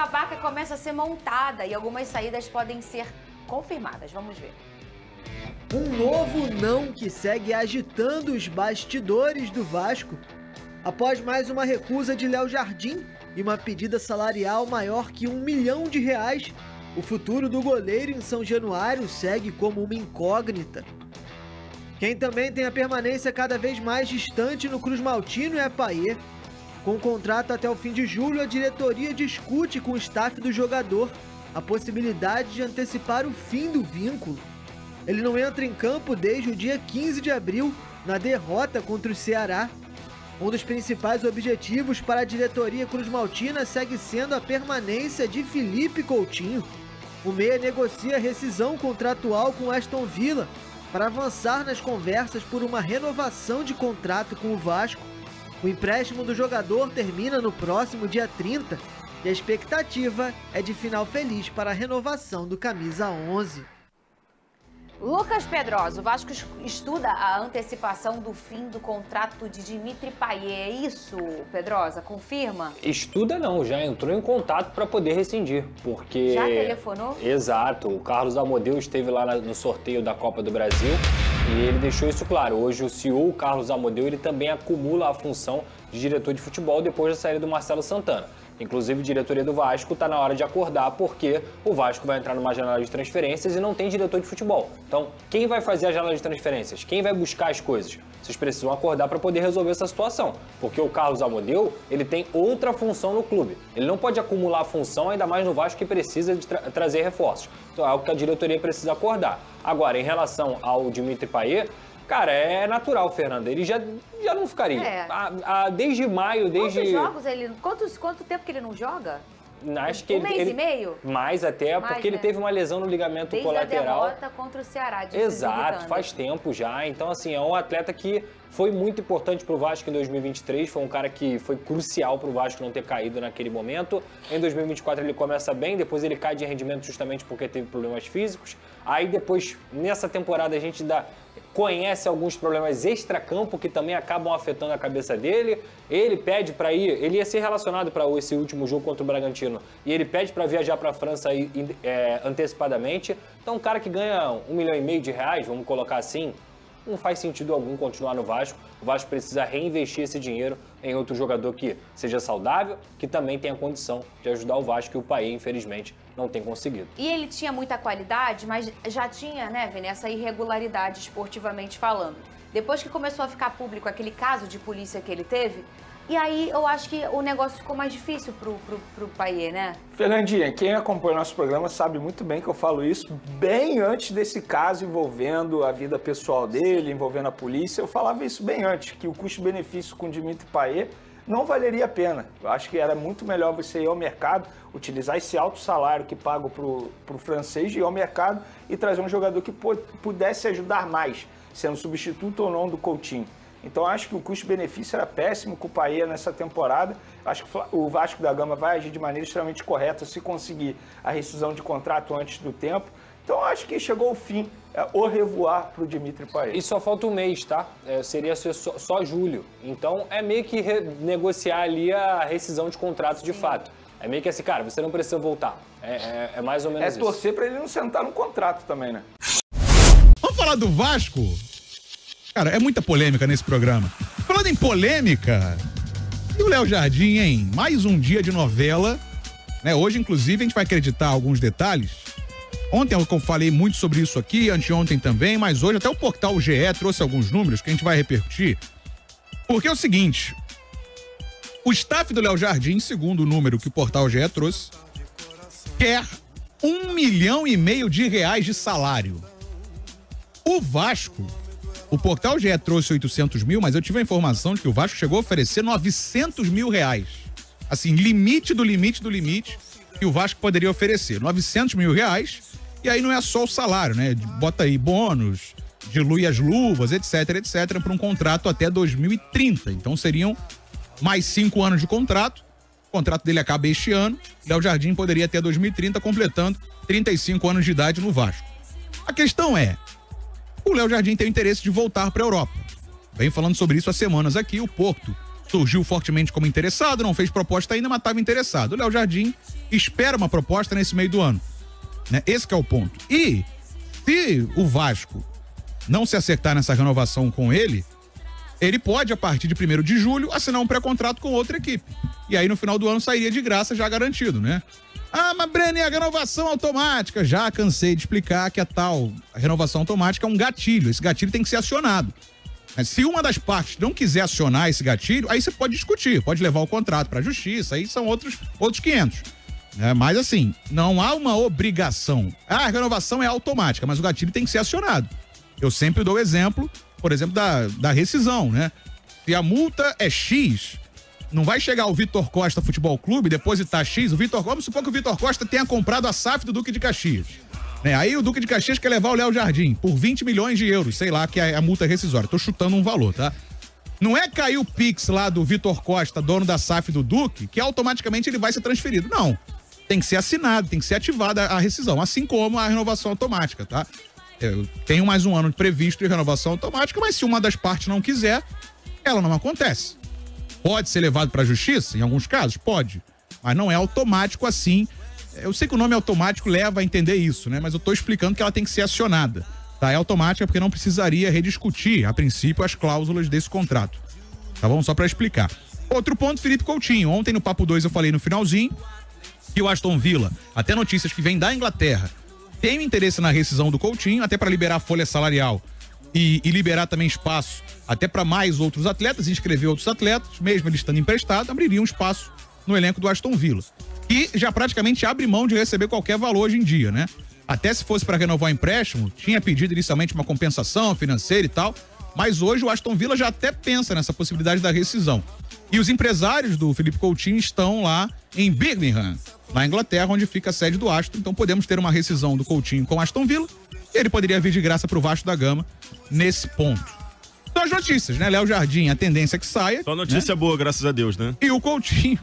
a barca começa a ser montada e algumas saídas podem ser confirmadas. Vamos ver. Um novo não que segue agitando os bastidores do Vasco. Após mais uma recusa de Léo Jardim e uma pedida salarial maior que R$1 milhão, o futuro do goleiro em São Januário segue como uma incógnita. Quem também tem a permanência cada vez mais distante no Cruz Maltino é Payet. Com contrato até o fim de julho, a diretoria discute com o staff do jogador a possibilidade de antecipar o fim do vínculo. Ele não entra em campo desde o dia 15 de abril, na derrota contra o Ceará. Um dos principais objetivos para a diretoria cruzmaltina segue sendo a permanência de Felipe Coutinho. O meia negocia rescisão contratual com Aston Villa para avançar nas conversas por uma renovação de contrato com o Vasco. O empréstimo do jogador termina no próximo dia 30 e a expectativa é de final feliz para a renovação do camisa 11. Lucas Pedrosa, o Vasco estuda a antecipação do fim do contrato de Dimitri Payet. É isso, Pedrosa? Confirma? Estuda não, já entrou em contato para poder rescindir, porque... Já telefonou? Exato, o Carlos Amodeu esteve lá no sorteio da Copa do Brasil e ele deixou isso claro. Hoje o CEO, o Carlos Amodeu, ele também acumula a função de diretor de futebol depois da saída do Marcelo Santana. Inclusive, a diretoria do Vasco está na hora de acordar porque o Vasco vai entrar numa janela de transferências e não tem diretor de futebol. Então, quem vai fazer a janela de transferências? Quem vai buscar as coisas? Vocês precisam acordar para poder resolver essa situação, porque o Carlos Amodeu, ele tem outra função no clube. Ele não pode acumular a função, ainda mais no Vasco que precisa de trazer reforços. Então, é algo que a diretoria precisa acordar. Agora, em relação ao Dimitri Payet, cara, é natural, Fernanda. Ele já não ficaria. Desde maio, Quantos jogos ele... Quanto tempo que ele não joga? Acho que mês e meio? Mais até, porque ele teve uma lesão no ligamento colateral. Desde a derrota contra o Ceará. Exato, faz tempo já. Então, assim, é um atleta que foi muito importante para o Vasco em 2023. Foi um cara que foi crucial para o Vasco não ter caído naquele momento. Em 2024 ele começa bem, depois ele cai de rendimento justamente porque teve problemas físicos. Aí depois, nessa temporada, a gente conhece alguns problemas extracampo que também acabam afetando a cabeça dele. Ele pede para ir, ele ia ser relacionado para esse último jogo contra o Bragantino e ele pede para viajar para a França antecipadamente. Então, um cara que ganha R$1,5 milhão, vamos colocar assim, não faz sentido algum continuar no Vasco. O Vasco precisa reinvestir esse dinheiro em outro jogador que seja saudável, que também tenha condição de ajudar o Vasco, e o Payet, infelizmente, não tem conseguido. E ele tinha muita qualidade, mas já tinha, né, Vini, essa irregularidade esportivamente falando. Depois que começou a ficar público aquele caso de polícia que ele teve, e aí eu acho que o negócio ficou mais difícil pro Payet, né? Fernandinha, quem acompanha o nosso programa sabe muito bem que eu falo isso bem antes desse caso envolvendo a vida pessoal dele, envolvendo a polícia. Eu falava isso bem antes, que o custo-benefício com o Dimitri Payet não valeria a pena. Eu acho que era muito melhor você ir ao mercado, utilizar esse alto salário que pago pro francês, ir ao mercado e trazer um jogador que pudesse ajudar mais, sendo substituto ou não do Coutinho. Então, acho que o custo-benefício era péssimo com o Payet nessa temporada. Acho que o Vasco da Gama vai agir de maneira extremamente correta se conseguir a rescisão de contrato antes do tempo. Então, acho que chegou o fim, au revoir para o Dimitri Payet. E só falta um mês, tá? Seria só julho. Então, é meio que negociar ali a rescisão de contrato de fato. É meio que assim, cara, você não precisa voltar. É mais ou menos isso. É torcer para ele não sentar no contrato também, né? Vamos falar do Vasco? Cara, é muita polêmica nesse programa. Falando em polêmica, e o Léo Jardim, hein? Mais um dia de novela, né? Hoje, inclusive, a gente vai acreditar alguns detalhes. Ontem eu falei muito sobre isso aqui, anteontem também, mas hoje até o portal GE trouxe alguns números que a gente vai repercutir. Porque é o seguinte, o staff do Léo Jardim, segundo o número que o portal GE trouxe, quer R$1,5 milhão de salário. O Vasco... O portal GE trouxe 800 mil, mas eu tive a informação de que o Vasco chegou a oferecer R$900 mil. Assim, limite do limite do limite que o Vasco poderia oferecer. R$900 mil. E aí não é só o salário, né? Bota aí bônus, dilui as luvas, etc, para um contrato até 2030. Então seriam mais 5 anos de contrato. O contrato dele acaba este ano. Léo Jardim poderia até 2030, completando 35 anos de idade no Vasco. A questão é, o Léo Jardim tem o interesse de voltar para a Europa. Vem falando sobre isso há semanas aqui. O Porto surgiu fortemente como interessado, não fez proposta ainda, mas estava interessado. O Léo Jardim espera uma proposta nesse meio do ano, né? Esse que é o ponto. E se o Vasco não se acertar nessa renovação com ele pode, a partir de 1º de julho, assinar um pré-contrato com outra equipe. E aí, no final do ano, sairia de graça, já garantido, né? Ah, mas Breno, e a renovação automática? Já cansei de explicar que a renovação automática é um gatilho. Esse gatilho tem que ser acionado. Se uma das partes não quiser acionar esse gatilho, aí você pode discutir, pode levar o contrato para a justiça, aí são outros 500. Mas assim, não há uma obrigação. A renovação é automática, mas o gatilho tem que ser acionado. Eu sempre dou o exemplo, por exemplo, da rescisão, né? Se a multa é X, não vai chegar o Vitor Costa Futebol Clube, depositar X, vamos supor que o Vitor Costa tenha comprado a SAF do Duque de Caxias. Aí o Duque de Caxias quer levar o Léo Jardim por 20 milhões de euros, sei lá, que é a multa rescisória. Tô chutando um valor, tá? Não é cair o Pix lá do Vitor Costa, dono da SAF do Duque, que automaticamente ele vai ser transferido. Não. Tem que ser assinado, tem que ser ativada a rescisão, assim como a renovação automática, tá? Eu tenho mais um ano previsto de renovação automática, mas se uma das partes não quiser, ela não acontece. Pode ser levado para a justiça? Em alguns casos? Pode. Mas não é automático assim. Eu sei que o nome automático leva a entender isso, né? Mas eu tô explicando que ela tem que ser acionada. Tá? É automática porque não precisaria rediscutir, a princípio, as cláusulas desse contrato. Tá bom? Só para explicar. Outro ponto, Felipe Coutinho. Ontem no Papo 2 eu falei no finalzinho que o Aston Villa, até notícias que vêm da Inglaterra, tem interesse na rescisão do Coutinho, até para liberar a folha salarial e liberar também espaço até para mais outros atletas, inscrever outros atletas, mesmo ele estando emprestado, abriria um espaço no elenco do Aston Villa. E já praticamente abre mão de receber qualquer valor hoje em dia, né? Até se fosse para renovar o empréstimo, tinha pedido inicialmente uma compensação financeira e tal, mas hoje o Aston Villa já até pensa nessa possibilidade da rescisão. E os empresários do Felipe Coutinho estão lá em Birmingham, na Inglaterra, onde fica a sede do Aston. Então podemos ter uma rescisão do Coutinho com o Aston Villa e ele poderia vir de graça pro Vasco da Gama nesse ponto. São as notícias, né? Léo Jardim, a tendência é que saia. Só notícia, né? Boa, graças a Deus, né? E o Coutinho,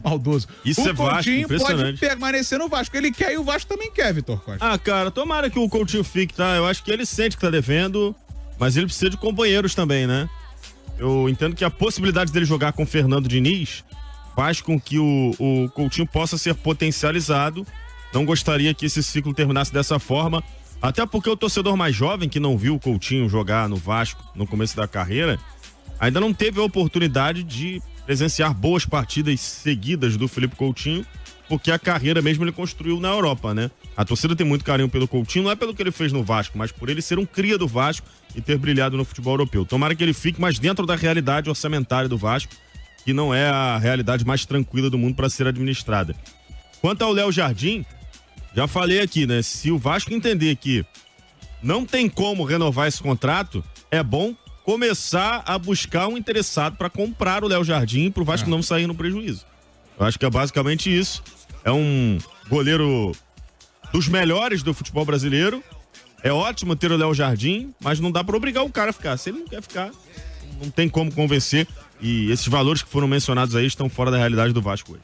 maldoso. Isso o é Vasco, Coutinho impressionante. pode permanecer no Vasco. Ele quer e o Vasco também quer, Vitor Costa. Ah, cara, tomara que o Coutinho fique, tá? Eu acho que ele sente que tá devendo, mas ele precisa de companheiros também, né? Eu entendo que a possibilidade dele jogar com o Fernando Diniz faz com que o Coutinho possa ser potencializado. Não gostaria que esse ciclo terminasse dessa forma, até porque o torcedor mais jovem que não viu o Coutinho jogar no Vasco no começo da carreira, ainda não teve a oportunidade de presenciar boas partidas seguidas do Felipe Coutinho, porque a carreira mesmo ele construiu na Europa, né? A torcida tem muito carinho pelo Coutinho, não é pelo que ele fez no Vasco, mas por ele ser um cria do Vasco e ter brilhado no futebol europeu. Tomara que ele fique mais dentro da realidade orçamentária do Vasco, que não é a realidade mais tranquila do mundo para ser administrada. Quanto ao Léo Jardim, já falei aqui, né? Se o Vasco entender que não tem como renovar esse contrato, é bom começar a buscar um interessado para comprar o Léo Jardim para o Vasco não sair no prejuízo. Eu acho que é basicamente isso. É um goleiro dos melhores do futebol brasileiro. É ótimo ter o Léo Jardim, mas não dá para obrigar o cara a ficar. Se ele não quer ficar, não tem como convencer. E esses valores que foram mencionados aí estão fora da realidade do Vasco hoje.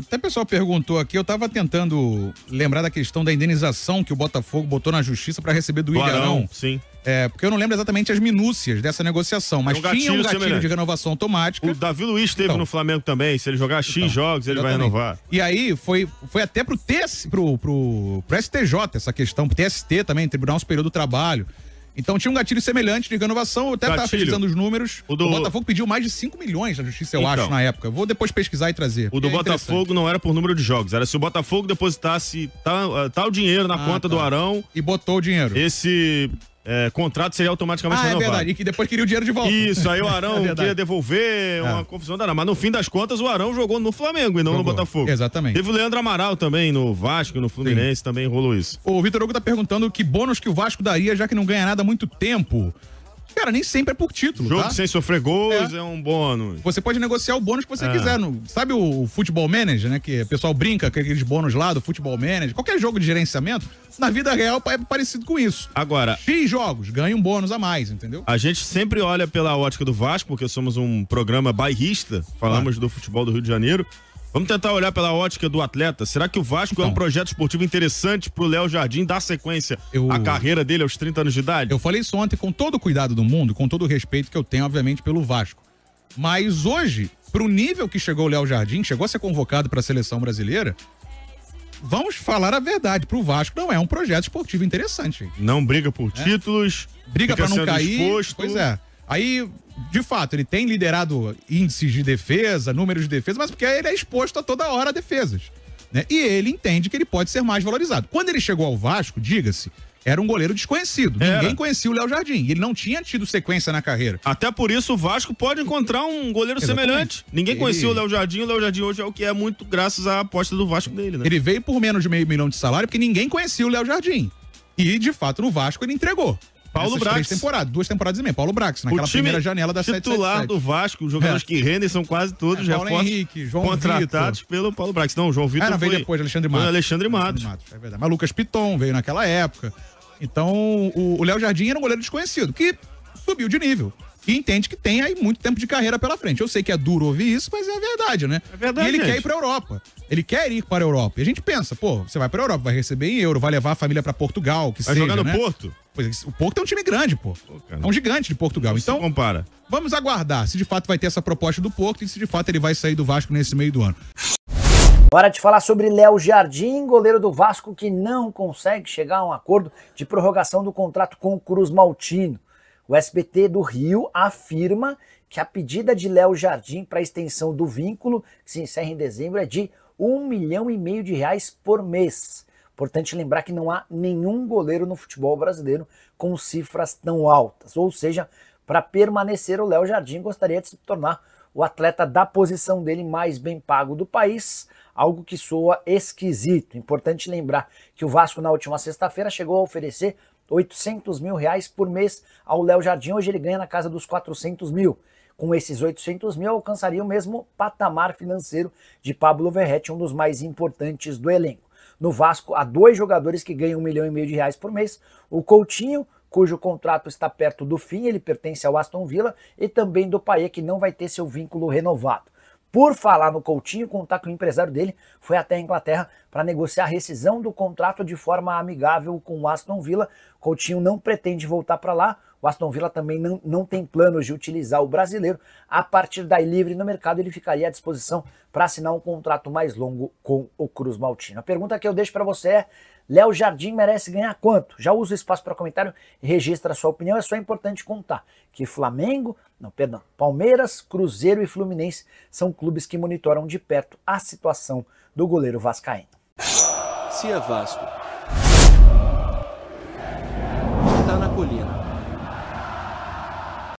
Até o pessoal perguntou aqui, eu tava tentando lembrar da questão da indenização que o Botafogo botou na justiça para receber do Ilharão. Sim. Porque eu não lembro exatamente as minúcias dessa negociação, mas tinha um gatilho de renovação automática. O Davi Luiz esteve no Flamengo também, se ele jogar X jogos, ele vai renovar. E aí foi até pro STJ essa questão, pro TST também, Tribunal Superior do Trabalho. Então tinha um gatilho semelhante de renovação, eu até estava pesquisando os números. O Botafogo pediu mais de 5 milhões na justiça, eu acho, na época. Eu vou depois pesquisar e trazer. O do Botafogo não era por número de jogos, era se o Botafogo depositasse tal dinheiro na conta do Arão. E botou o dinheiro. Esse contrato seria automaticamente renovado. É verdade, e que depois queria o dinheiro de volta. Isso, aí o Arão queria devolver, uma confusão danada. Mas no fim das contas, o Arão jogou no Flamengo e não no Botafogo. Exatamente. Teve o Leandro Amaral também, no Vasco, no Fluminense, também rolou isso. O Vitor Hugo tá perguntando que bônus que o Vasco daria, já que não ganha nada há muito tempo. Cara, nem sempre é por título, Jogo sem sofrer gols é um bônus. Você pode negociar o bônus que você quiser. Sabe o Futebol Manager, né? Que o pessoal brinca com aqueles bônus lá do Futebol Manager. Qualquer jogo de gerenciamento, na vida real é parecido com isso. Agora, X jogos, ganha um bônus a mais, entendeu? A gente sempre olha pela ótica do Vasco, porque somos um programa bairrista, falamos do futebol do Rio de Janeiro. Vamos tentar olhar pela ótica do atleta. Será que o Vasco é um projeto esportivo interessante pro Léo Jardim dar sequência à carreira dele aos 30 anos de idade? Eu falei isso ontem com todo o cuidado do mundo, com todo o respeito que eu tenho, obviamente, pelo Vasco. Mas hoje, pro nível que chegou o Léo Jardim, chegou a ser convocado para a seleção brasileira, vamos falar a verdade, pro Vasco não é um projeto esportivo interessante. Não briga por títulos, briga para não cair. Exposto. Pois é. Aí, de fato, ele tem liderado índices de defesa, números de defesa, mas porque ele é exposto a toda hora a defesas, né? E ele entende que ele pode ser mais valorizado. Quando ele chegou ao Vasco, diga-se, era um goleiro desconhecido. Ninguém conhecia o Léo Jardim. Ele não tinha tido sequência na carreira. Até por isso o Vasco pode encontrar um goleiro semelhante. Ninguém conhecia o Léo Jardim. O Léo Jardim hoje é o que é muito graças à aposta do Vasco dele, né? Ele veio por menos de $500 mil de salário porque ninguém conhecia o Léo Jardim. E, de fato, no Vasco ele entregou. Paulo Brax. 2 temporadas e meia. Paulo Brax, naquela primeira janela da 777. O titular do Vasco, os jogadores que rendem são quase todos Paulo Henrique, João contratados Vitor. pelo Paulo Brax. Não, o João Vitor veio depois, Alexandre Matos. Foi Alexandre Matos. É verdade. Mas Lucas Piton veio naquela época. Então, o Léo Jardim era um goleiro desconhecido, que subiu de nível. E entende que tem aí muito tempo de carreira pela frente. Eu sei que é duro ouvir isso, mas é verdade, né? É verdade, e ele gente. quer ir pra Europa. Ele quer ir para a Europa. E a gente pensa, pô, você vai pra Europa, vai receber em euro, vai levar a família pra Portugal, que vai seja, jogar no né? Porto? Pois, o Porto é um time grande, pô. É um gigante de Portugal. Então, compara. Vamos aguardar se de fato vai ter essa proposta do Porto e se de fato ele vai sair do Vasco nesse meio do ano. Hora de falar sobre Léo Jardim, goleiro do Vasco que não consegue chegar a um acordo de prorrogação do contrato com o Cruz Maltino. O SBT do Rio afirma que a pedida de Léo Jardim para a extensão do vínculo, que se encerra em dezembro, é de R$1,5 milhão por mês. Importante lembrar que não há nenhum goleiro no futebol brasileiro com cifras tão altas. Ou seja, para permanecer, o Léo Jardim gostaria de se tornar o atleta da posição dele mais bem pago do país, algo que soa esquisito. Importante lembrar que o Vasco na última sexta-feira chegou a oferecer R$800 mil por mês ao Léo Jardim. Hoje ele ganha na casa dos 400 mil. Com esses 800 mil alcançaria o mesmo patamar financeiro de Pablo Verratti, um dos mais importantes do elenco. No Vasco há 2 jogadores que ganham R$1,5 milhão por mês, o Coutinho, cujo contrato está perto do fim, ele pertence ao Aston Villa, e também do Payet, que não vai ter seu vínculo renovado. Por falar no Coutinho, contar que o empresário dele foi até a Inglaterra para negociar a rescisão do contrato de forma amigável com o Aston Villa. Coutinho não pretende voltar para lá. O Aston Villa também não tem planos de utilizar o brasileiro. A partir daí, livre no mercado, ele ficaria à disposição para assinar um contrato mais longo com o Cruz Maltino. A pergunta que eu deixo para você é: Léo Jardim merece ganhar quanto? Já usa o espaço para comentário e registra a sua opinião. É só importante contar que Palmeiras, Cruzeiro e Fluminense são clubes que monitoram de perto a situação do goleiro vascaíno. Se é Vasco